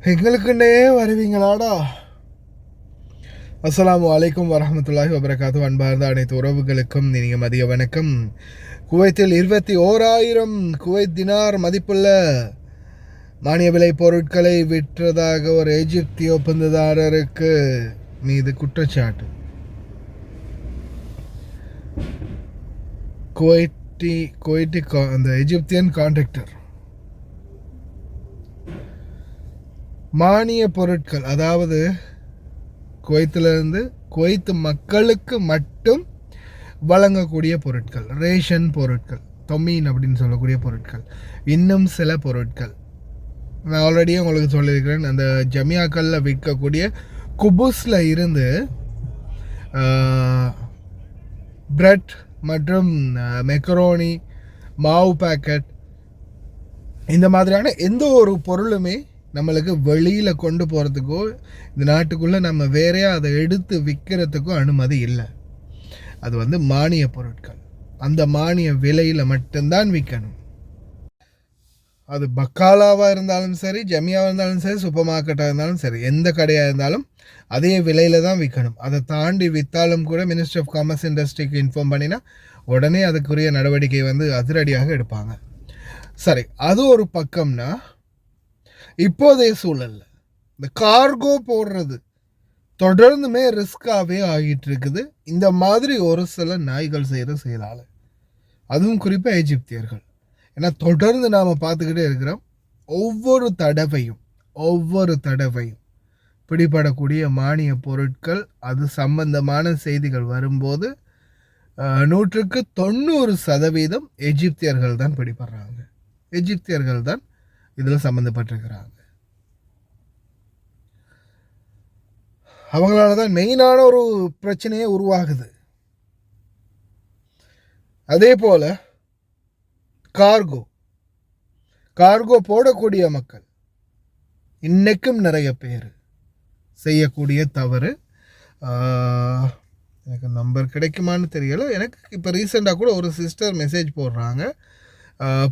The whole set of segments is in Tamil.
எங்களுக்குன்னே வருவீங்களாடா. அஸ்ஸலாமு அலைக்கும் வரஹ்மத்துல்லாஹி வபரகாத்து. அன்பார்ந்த அனைத்து உறவுகளுக்கும் இனிய மதிய வணக்கம். குவைத்தில் 21,000 குவைத் தினார் மதிப்புள்ள மானிய விலை பொருட்களை விற்றதாக ஒரு எகிப்திய ஒப்பந்ததாரருக்கு மீது குற்றச்சாட்டு. குவைட்டி அந்த எகிப்தியன் கான்ட்ராக்டர் மானிய பொருட்கள், அதாவது குவைத்திலிருந்து குவைத்து மக்களுக்கு மட்டும் வழங்கக்கூடிய பொருட்கள், ரேஷன் பொருட்கள், தொமீன் அப்படின்னு சொல்லக்கூடிய பொருட்கள், இன்னும் சில பொருட்கள் நான் ஆல்ரெடியே உங்களுக்கு சொல்லியிருக்கிறேன். அந்த ஜமியாக்களில் விற்கக்கூடிய குபுஸில் இருந்து பிரெட் மற்றும் மெக்கரோனி, மாவு பேக்கெட், இந்த மாதிரியான எந்த ஒரு பொருளுமே நம்மளுக்கு வெளியில் கொண்டு போகிறதுக்கோ இந்த நாட்டுக்குள்ளே நம்ம வேறையா அதை எடுத்து விற்கிறதுக்கோ அனுமதி இல்லை. அது மானிய பொருட்கள். அந்த மானிய விலையில் மட்டும்தான் விற்கணும். அது பக்காலாவாக இருந்தாலும் சரி, ஜமியாவாக இருந்தாலும் சரி, சூப்பர் மார்க்கெட்டாக இருந்தாலும் சரி, எந்த கடையாக இருந்தாலும் அதே விலையில் தான் விற்கணும். அதை தாண்டி விற்றாலும் கூட மினிஸ்ட்ரி ஆஃப் காமர்ஸ் இண்டஸ்ட்ரிக்கு இன்ஃபார்ம் பண்ணினா உடனே அதுக்குரிய நடவடிக்கை அதிரடியாக எடுப்பாங்க. சரி, அது ஒரு பக்கம்னா, இப்போதைய சூழலில் இந்த கார்கோ போடுறது தொடர்ந்துமே ரிஸ்காகவே ஆகிட்டு இருக்குது. இந்த மாதிரி ஒரு சில நாய்கள் செய்கிற செயலால், அதுவும் குறிப்பாக எகிப்தியர்கள். ஏன்னா தொடர்ந்து நாம் பார்த்துக்கிட்டே இருக்கிறோம். ஒவ்வொரு தடவையும் பிடிபடக்கூடிய மானிய பொருட்கள், அது சம்பந்தமான செய்திகள் வரும்போது 100% எகிப்தியர்கள் தான் பிடிபடுறாங்க. எகிப்தியர்கள் தான் இதில் சம்மந்தப்பட்டிருக்கிறாங்க. அவங்களால தான் மெயினான ஒரு பிரச்சனையே உருவாகுது. அதே போல் கார்கோ போடக்கூடிய மக்கள் இன்னைக்கும் நிறைய பேர் செய்யக்கூடிய தவறு. எனக்கு நம்பர் கிடைக்குமான்னு தெரியலை. எனக்கு இப்போ ரீசெண்டாக கூட ஒரு சிஸ்டர் மெசேஜ் போடுறாங்க.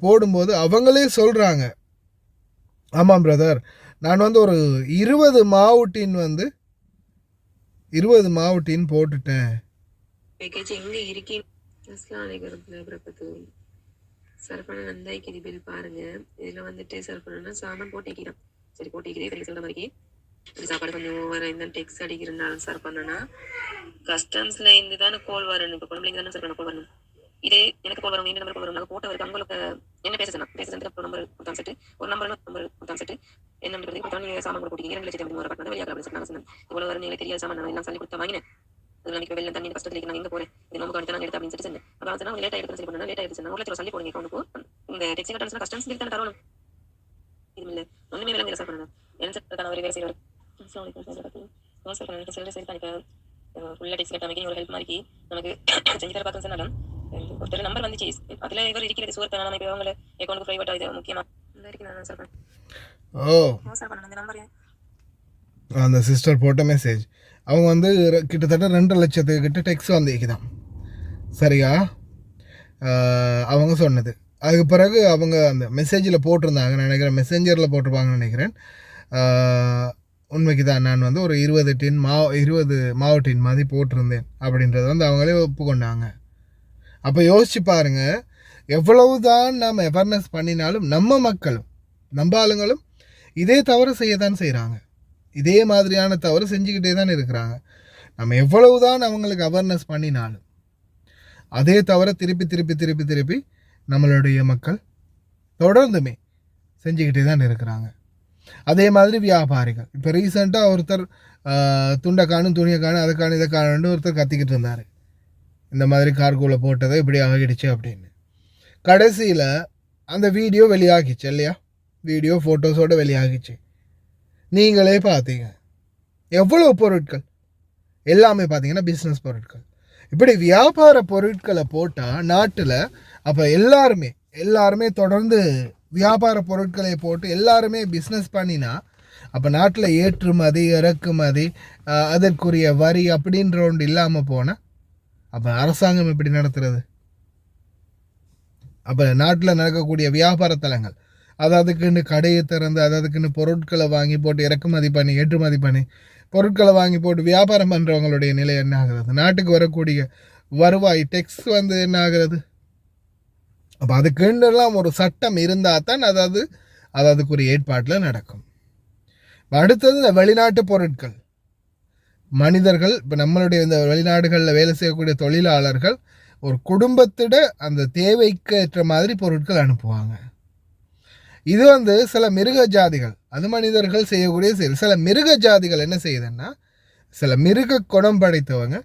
போடும்போது அவங்களே சொல்கிறாங்க, ஆமாம் பிரதர், நான் ஒரு 20 மாவுட்டின் போட்டுட்டேன். சர்பன நந்தாய்க்கு இது பில் பாருங்க. இதுல சர்பனா சாமான் போட்டிக்கிறான். சரி, போட்டிக்கிறே சொல்ற மாதிரி சாப்பாடு கொஞ்சம் ஓவர இந்த டெக்ஸ் அடிக்கிறனாலும் சர்பனா கஸ்டம்ஸ்ல இருந்து தானே கோல் வரணும். இப்ப குழந்தைங்க தானே சர்பனா கோல் வரணும். இதே எனக்கு கோல் வரும், நம்பர் கோல் வரும். போட்டவருக்கு அவங்களுக்கு என்ன பேசுறேன் நம்பர் கொடுத்தாச்சிட்டு ஒரு நம்பர் கொடுத்தாச்சிட்டு என்ன கொடுத்தா சாமான் கூட போட்டிங்க 2,00,000 வர பட்டம் வெளியாக சொன்னாங்க. இவ்வளவு வர நீங்க தெரியாத சாமான் எல்லாம் சொல்லி கொடுத்தா வாங்கினேன். வெள்ளம் தண்ணி கஷ்டத்துல நான் எங்க போறேன், இது நமக்கு எடுத்து அப்படின்னு சொல்லி சொன்னேன். அப்ப லேட் ஆயிடுச்சு பண்ணா லேட் ஆயிடுச்சு. 1,00,000 சொல்லி போடுங்க அக்கௌண்ட்டுக்கு. இந்த டெக்ஸி கட்டன்ஸ் கஸ்டம்ஸ் தான் தரணும். இது இல்ல ஒண்ணுமே விளங்க சார் பண்ணணும். என்ன சார் ஒரு வேலை செய்யற ஃபுல்லா டெக்ஸி கட்டாமைக்கு ஒரு ஹெல்ப் மாதிரி நமக்கு செஞ்சு தர பார்த்தோம் சொன்னாலும் ஒருத்தர் நம்பர் வந்துச்சு. அதுல இவர் இருக்கிறது சுவர்த்த நான் இப்போ அவங்கள அக்கௌண்ட்டுக்கு பிரைவேட்டா இது முக்கியமா சார் நம்பர் அந்த சிஸ்டர் போட்ட மெசேஜ். அவங்க கிட்டத்தட்ட 2,00,000 கிட்ட டெக்ஸ்ட் வந்திருக்குதான். சரியா? அவங்க சொன்னது. அதுக்கு பிறகு அவங்க அந்த மெசேஜில் போட்டிருந்தாங்க நினைக்கிறேன், மெசேஞ்சரில் போட்டிருப்பாங்கன்னு நினைக்கிறேன். உண்மைக்கு தான் நான் ஒரு 20 மாவு டின் மாதிரி போட்டிருந்தேன் அப்படின்றத அவங்களே ஒப்புக்கொண்டாங்க. அப்போ யோசிச்சு பாருங்க, எவ்வளவு தான் நாம் அவேர்னஸ் பண்ணினாலும் நம்ம ஆளுங்களும் இதே தவறு செய்ய தான் செய்கிறாங்க. இதே மாதிரியான தவறு செஞ்சுக்கிட்டே தான் இருக்கிறாங்க. நம்ம எவ்வளவு தான் அவங்களுக்கு அவேர்னஸ் பண்ணினாலும் அதே தவிர திருப்பி நம்மளுடைய மக்கள் தொடர்ந்துமே செஞ்சுக்கிட்டே தான் இருக்கிறாங்க. அதே மாதிரி வியாபாரிகள். இப்போ ரீசெண்டாக ஒருத்தர் துண்டை காணும், துணியை காணும், அதை காணும், இதை காணுன்னு ஒருத்தர் கத்திக்கிட்டு இருந்தார். இந்த மாதிரி கார்கோவில் போட்டதை இப்படி ஆகிடுச்சு அப்படின்னு. கடைசியில் அந்த வீடியோ வெளியாகிச்சு இல்லையா? வீடியோ ஃபோட்டோஸோடு வெளியாகிச்சு. நீங்களே பார்த்தீங்க எவ்வளோ பொருட்கள் எல்லாமே பார்த்தீங்கன்னா பிஸ்னஸ் பொருட்கள். இப்படி வியாபார பொருட்களை போட்டால் நாட்டில் அப்போ எல்லாருமே தொடர்ந்து வியாபார பொருட்களை போட்டு எல்லாருமே பிஸ்னஸ் பண்ணினா அப்போ நாட்டில் ஏற்றுமதி இறக்குமதி அதற்குரிய வரி அப்படின்ற ஒன்று இல்லாமல் போனால் அப்போ அரசாங்கம் எப்படி நடத்துறது? அப்போ நாட்டில் நடக்கக்கூடிய வியாபார தலங்கள் அதுக்குன்னு கடையை திறந்து அதுக்குன்னு பொருட்களை வாங்கி போட்டு இறக்குமதி பண்ணி ஏற்றுமதி பண்ணி பொருட்களை வாங்கி போட்டு வியாபாரம் பண்ணுறவங்களுடைய நிலை என்ன ஆகுறது? நாட்டுக்கு வரக்கூடிய வருவாய் டெக்ஸ் என்ன ஆகிறது? அப்போ அதுக்குன்னெல்லாம் ஒரு சட்டம் இருந்தால் தான் அதுக்குரிய ஏற்பாட்டில் நடக்கும். அடுத்தது இந்த வெளிநாட்டு பொருட்கள். மனிதர்கள் இப்போ நம்மளுடைய இந்த வெளிநாடுகளில் வேலை செய்யக்கூடிய தொழிலாளர்கள் ஒரு குடும்பத்திட அந்த தேவைக்கு ஏற்ற மாதிரி பொருட்கள் அனுப்புவாங்க. இது சில மிருக ஜாதிகள், அது மனிதர்கள் செய்யக்கூடிய செயல். சில மிருக ஜாதிகள் என்ன செய்யுதுன்னா, சில மிருக குணம் படைத்தவங்க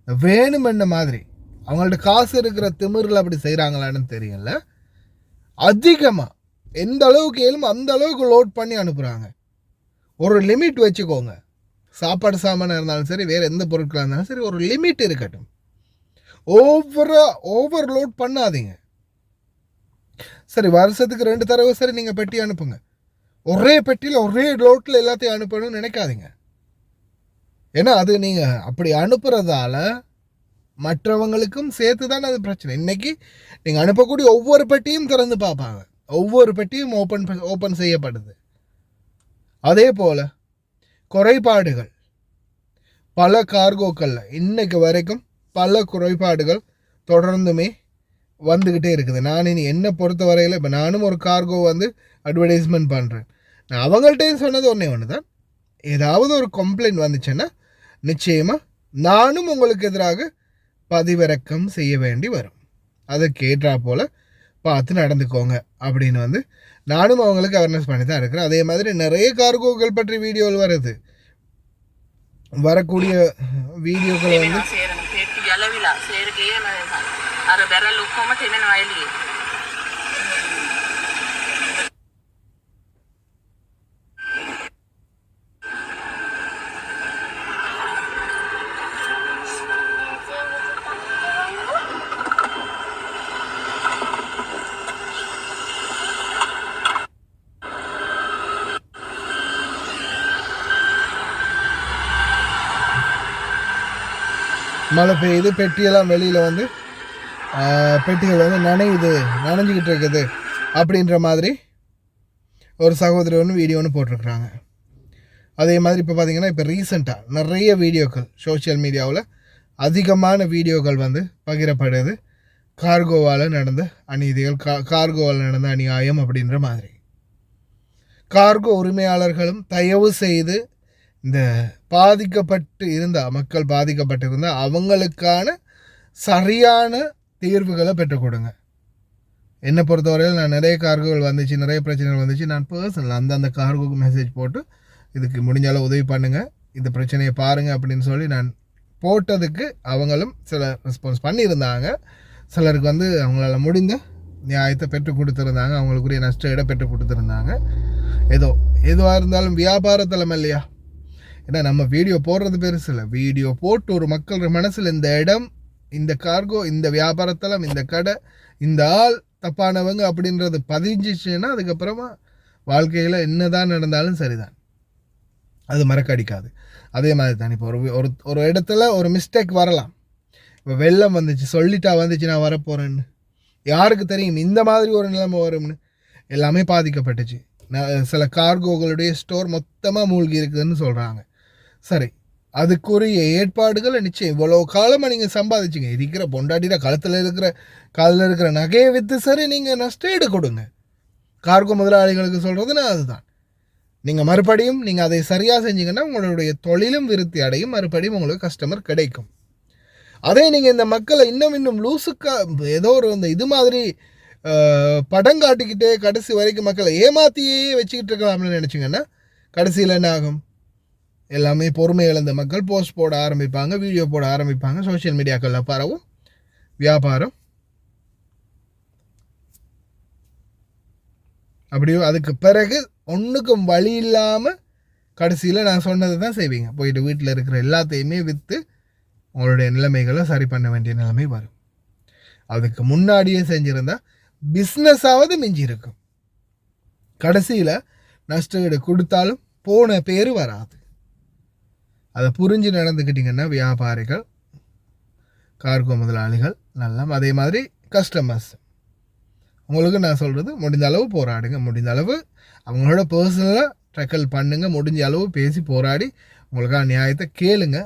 வேணுமென்ன மாதிரி அவங்கள்ட்ட காசு இருக்கிற திமிரில் அப்படி செய்கிறாங்களான்னு தெரியல, அதிகமாக எந்த அளவுக்கு ஏழுமோ அந்த அளவுக்கு லோட் பண்ணி அனுப்புகிறாங்க. ஒரு லிமிட் வச்சுக்கோங்க. சாப்பாடு சாமானாக இருந்தாலும் சரி, வேறு எந்த பொருட்களாக இருந்தாலும் சரி, ஒரு லிமிட் இருக்கட்டும். ஓவர்லோட் பண்ணாதீங்க. சரி, வருஷத்துக்கு 2 தடவை சரி நீங்கள் பெட்டி அனுப்புங்க. ஒரே பெட்டியில் ஒரே லோட்டில் எல்லாத்தையும் அனுப்பணும்னு நினைக்காதீங்க. ஏன்னா அது நீங்கள் அப்படி அனுப்புறதால மற்றவங்களுக்கும் சேர்த்து தான் அது பிரச்சனை. இன்னைக்கு நீங்கள் அனுப்பக்கூடிய ஒவ்வொரு பெட்டியும் திறந்து பார்ப்பாங்க, ஒவ்வொரு பெட்டியும் ஓப்பன் செய்யப்படுது. அதே போல் குறைபாடுகள் பல கார்கோக்களில் இன்னைக்கு வரைக்கும் பல குறைபாடுகள் தொடர்ந்துமே வந்துக்கிட்டே இருக்குது. நான் இனி என்னை பொறுத்த வரையில் இப்போ நானும் ஒரு கார்கோ அட்வர்டைஸ்மெண்ட் பண்ணுறேன். நான் அவங்கள்ட்டையும் சொன்னது ஒன்று தான், ஏதாவது ஒரு கம்ப்ளைண்ட் வந்துச்சுன்னா நிச்சயமாக நானும் உங்களுக்கு எதிராக பதிவிறக்கம் செய்ய வேண்டி வரும். அதை கேட்டா போல் பார்த்து நடந்துக்கோங்க அப்படின்னு நானும் அவங்களுக்கு அவேர்னஸ் பண்ணி தான் இருக்கிறேன். அதே மாதிரி நிறைய கார்கோக்கள் பற்றி வீடியோவில் வருது. வரக்கூடிய வீடியோக்களை மழை பெய்யுது, பெட்டியெல்லாம் வெளியில் பெட்டிகள் நனைஞ்சிக்கிட்டு இருக்குது அப்படின்ற மாதிரி ஒரு சகோதரி வீடியோ போட்டிருக்கிறாங்க. அதே மாதிரி இப்போ பார்த்திங்கன்னா இப்போ ரீசெண்டாக நிறைய வீடியோக்கள் சோஷியல் மீடியாவில் அதிகமான வீடியோக்கள் பகிரப்படுது. கார்கோவால் நடந்த அநீதிகள், கார்கோவால் நடந்த அநியாயம் அப்படின்ற மாதிரி. கார்கோ உரிமையாளர்களும் தயவு செய்து இந்த மக்கள் பாதிக்கப்பட்டிருந்தால் அவங்களுக்கான சரியான தீர்வுகளை பெற்றுக் கொடுங்க. என்னை பொறுத்தவரையில் நான் நிறைய கார்கோகள் வந்துச்சு, நிறைய பிரச்சனைகள் வந்துச்சு. நான் பர்சனல் அந்தந்த கார்கோக்கு மெசேஜ் போட்டு இதுக்கு முடிஞ்சாலும் உதவி பண்ணுங்கள், இந்த பிரச்சனையை பாருங்கள் அப்படின்னு சொல்லி நான் போட்டதுக்கு அவங்களும் சில ரெஸ்பான்ஸ் பண்ணியிருந்தாங்க. சிலருக்கு அவங்களால முடிந்த நியாயத்தை பெற்றுக் கொடுத்துருந்தாங்க, அவங்களுக்குரிய நஷ்ட இடம் பெற்றுக் கொடுத்துருந்தாங்க. எதுவாக இருந்தாலும் வியாபாரத்தலம் இல்லையா? ஏன்னா நம்ம வீடியோ போடுறது பெருசு இல்லை, வீடியோ போட்டு ஒரு மக்கள் மனசில் இந்த இடம், இந்த கார்கோ, இந்த வியாபாரத்தலம், இந்த கடை, இந்த ஆள் தப்பானவங்க அப்படின்றது பதிஞ்சிச்சுன்னா அதுக்கப்புறமா வாழ்க்கையில் என்னதான் நடந்தாலும் சரிதான், அது மறக்கடிக்காது. அதே மாதிரி தான் இப்போ ஒரு இடத்துல ஒரு மிஸ்டேக் வரலாம். இப்போ வெள்ளம் சொல்லிட்டா நான் வரப்போகிறேன்னு யாருக்கு தெரியும் இந்த மாதிரி ஒரு நிலைமை வரும்னு? எல்லாமே பாதிக்கப்பட்டுச்சு. சில கார்கோகளுடைய ஸ்டோர் மொத்தமாக மூழ்கி இருக்குதுன்னு சொல்கிறாங்க. சரி, அதுக்குரிய ஏற்பாடுகளை நிச்சயம் இவ்வளோ காலமாக நீங்கள் சம்பாதிச்சிங்க. இருக்கிற பொண்டாட்டிட காலில் இருக்கிற நகையை விற்று சரி நீங்கள் நஷ்டஈடு கொடுங்க. கார்கோ முதலாளிகளுக்கு சொல்கிறதுனா அதுதான். நீங்கள் மறுபடியும் நீங்கள் அதை சரியாக செஞ்சீங்கன்னா உங்களுடைய தொழிலும் விருத்தி அடையும், மறுபடியும் உங்களுக்கு கஸ்டமர் கிடைக்கும். அதே நீங்கள் இந்த மக்களை இன்னும் லூசுக்கா ஏதோ ஒரு இது மாதிரி படம் காட்டிக்கிட்டே கடைசி வரைக்கும் மக்களை ஏமாற்றியே வச்சுக்கிட்டு இருக்கலாம்னு நினச்சிங்கன்னா கடைசியில் என்ன ஆகும்? எல்லாமே பொறுமை இழந்த மக்கள் போஸ்ட் போட ஆரம்பிப்பாங்க, வீடியோ போட ஆரம்பிப்பாங்க, சோஷியல் மீடியாக்களில் பரவும், வியாபாரம் அப்படியோ. அதுக்கு பிறகு ஒன்றுக்கும் வழி இல்லாமல் கடைசியில் நான் சொன்னதை தான் செய்வீங்க. போயிட்டு வீட்டில் இருக்கிற எல்லாத்தையுமே விற்று உங்களுடைய நிலைமைகளை சரி பண்ண வேண்டிய நிலைமை வரும். அதுக்கு முன்னாடியே செஞ்சுருந்தா பிஸ்னஸாவது மிஞ்சி இருக்கும். கடைசியில் நஷ்டஈடு கொடுத்தாலும் போன பேர் வராது. அதை புரிஞ்சு நடந்துக்கிட்டிங்கன்னா வியாபாரிகள், கார்கோ முதலாளிகள் நல்லா, அதே மாதிரி கஸ்டமர்ஸ் உங்களுக்கு நான் சொல்கிறது முடிந்த அளவு போராடுங்க, முடிந்த அளவு அவங்களோட பர்சனலாக ட்ரெக்கல் பண்ணுங்க, முடிஞ்ச அளவு பேசி போராடி உங்களுக்கான நியாயத்தை கேளுங்க.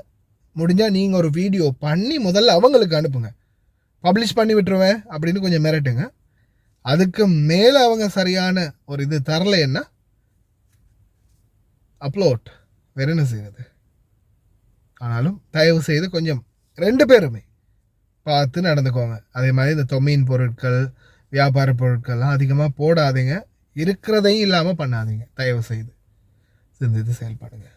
முடிஞ்சால் நீங்கள் ஒரு வீடியோ பண்ணி முதல்ல அவங்களுக்கு அனுப்புங்க. பப்ளிஷ் பண்ணி விட்டுருவேன் அப்படின்னு கொஞ்சம் மிரட்டுங்க. அதுக்கு மேலே அவங்க சரியான ஒரு இது தரலைன்னா அப்லோட் வேறு என்ன செய்வது. ஆனாலும் தயவு செய்து கொஞ்சம் 2 பேருமே பார்த்து நடந்துக்கோங்க. அதே மாதிரி இந்த தொம்மியின் பொருட்கள், வியாபார பொருட்கள்லாம் அதிகமாக போடாதீங்க, இருக்கிறதையும் இல்லாமல் பண்ணாதீங்க. தயவு செய்து சிந்தித்து செயல்படுங்க.